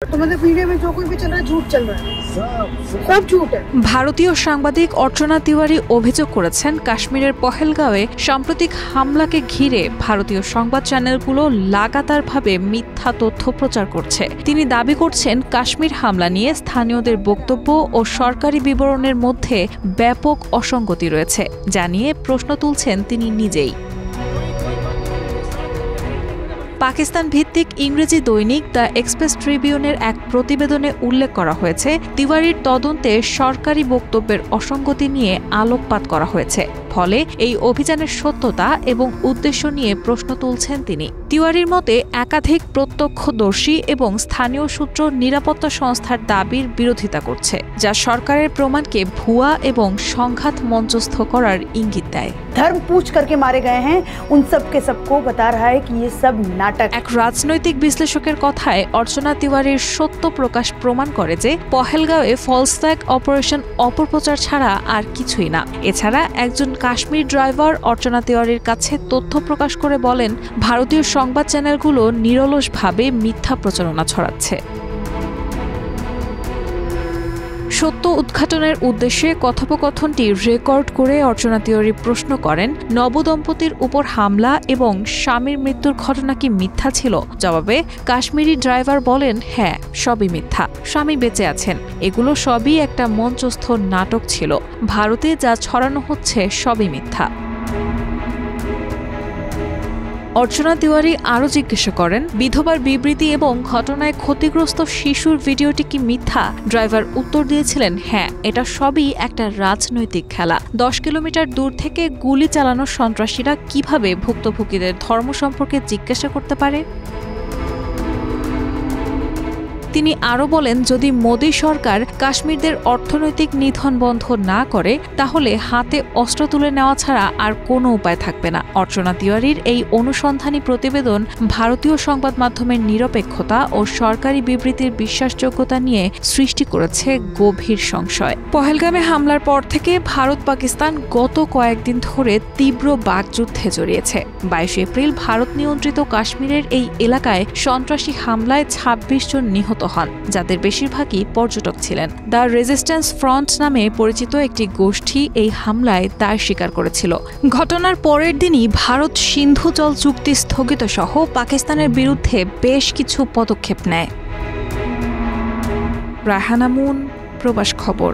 तो मतलब मीडिया में जो कोई भी चल रहा है झूठ चल रहा है, सब झूठ है। ভারতীয় সাংবাদিক অর্চনা তিওয়ারি অভিযোগ করেছেন কাশ্মীরের পহেলগাঁওয়ে সাম্প্রতিক হামলাকে ঘিরে ভারতীয় সংবাদ চ্যানেলগুলো লাগাতারভাবে মিথ্যা তথ্য প্রচার করছে। তিনি দাবি করছেন কাশ্মীর হামলা নিয়ে স্থানীয়দের বক্তব্য ও সরকারি বিবরণের মধ্যে ব্যাপক অসঙ্গতি রয়েছে, যা নিয়ে প্রশ্ন তুলছেন তিনি নিজেই। পাকিস্তান ভিত্তিক ইংরেজি দৈনিক দ্য এক্সপ্রেস ট্রিবিউনের এক প্রতিবেদনে উল্লেখ করা হয়েছে, তিওয়ারির তদন্তে সরকারি বক্তব্যের অসঙ্গতি নিয়ে আলোকপাত করা হয়েছে। ফলে এই অভিযানের সত্যতা এবং উদ্দেশ্য নিয়ে প্রশ্ন তুলছেন তিনি। তিওয়ারির মতে একাধিক প্রত্যক্ষদর্শী এবং স্থানীয় সূত্র নিরাপত্তা সংস্থার দাবির বিরোধিতা করছে, যা সরকারের প্রমাণকে ভুয়া এবং সংঘাত মঞ্চস্থ করার ইঙ্গিত দেয়। धर्म पूछ करके मारे गए हैं, उन सब के सबको बता रहा है कि ये सब नाटक। এক রাজনৈতিক বিশ্লেষকের কথায় অর্চনা তিওয়ারির সত্য প্রকাশ প্রমাণ করে যে পহেলগাঁওয়ে ফলস ফ্ল্যাগ অপারেশন অপপ্রচার ছাড়া আর কিছুই না। এছাড়া একজন কাশ্মীর ড্রাইভার অর্চনা তিওয়ারির কাছে তথ্য প্রকাশ করে বলেন, ভারতীয় সংবাদ চ্যানেলগুলো নিরলসভাবে মিথ্যা প্রচারণা ছড়াচ্ছে। সত্য উদ্ঘাটনের উদ্দেশ্যে কথোপকথনটি রেকর্ড করে অর্চনা তিওয়ারি প্রশ্ন করেন, নবদম্পতির উপর হামলা এবং স্বামীর মৃত্যুর ঘটনা কি মিথ্যা ছিল? জবাবে কাশ্মীরি ড্রাইভার বলেন, হ্যাঁ, সবই মিথ্যা, স্বামী বেঁচে আছেন, এগুলো সবই একটা মঞ্চস্থ নাটক ছিল, ভারতে যা ছড়ানো হচ্ছে সবই মিথ্যা। অর্চনা তিওয়ারি আরও জিজ্ঞাসা করেন, বিধবার বিবৃতি এবং ঘটনায় ক্ষতিগ্রস্ত শিশুর ভিডিওটি কি মিথ্যা? ড্রাইভার উত্তর দিয়েছিলেন, হ্যাঁ, এটা সবই একটা রাজনৈতিক খেলা। 10 কিলোমিটার দূর থেকে গুলি চালানো সন্ত্রাসীরা কিভাবে ভুক্তভোগীদের ধর্ম সম্পর্কে জিজ্ঞাসা করতে পারে? তিনি আরও বলেন, যদি মোদী সরকার কাশ্মীরদের অর্থনৈতিক নিধন বন্ধ না করে তাহলে হাতে অস্ত্র তুলে নেওয়া ছাড়া আর কোনো উপায় থাকবে না। অর্চনা তিওয়ারির এই অনুসন্ধানী প্রতিবেদন ভারতীয় সংবাদ মাধ্যমের নিরপেক্ষতা ও সরকারি বিবৃতির বিশ্বাসযোগ্যতা নিয়ে সৃষ্টি করেছে গভীর সংশয়। পহেলগামে হামলার পর থেকে ভারত পাকিস্তান গত কয়েকদিন ধরে তীব্র বাকযুদ্ধে জড়িয়েছে। 22 এপ্রিল ভারত নিয়ন্ত্রিত কাশ্মীরের এই এলাকায় সন্ত্রাসী হামলায় 26 জন নিহত হন, যাদের বেশিরভাগই পর্যটক ছিলেন। দ্য রেজিস্ট্যান্স ফ্রন্ট নামে পরিচিত একটি গোষ্ঠী এই হামলায় দায় স্বীকার করেছিল। ঘটনার পরের দিনই ভারত সিন্ধু জল চুক্তি স্থগিত সহ পাকিস্তানের বিরুদ্ধে বেশ কিছু পদক্ষেপ নেয়। রায়হানা মুন, প্রবাস খবর।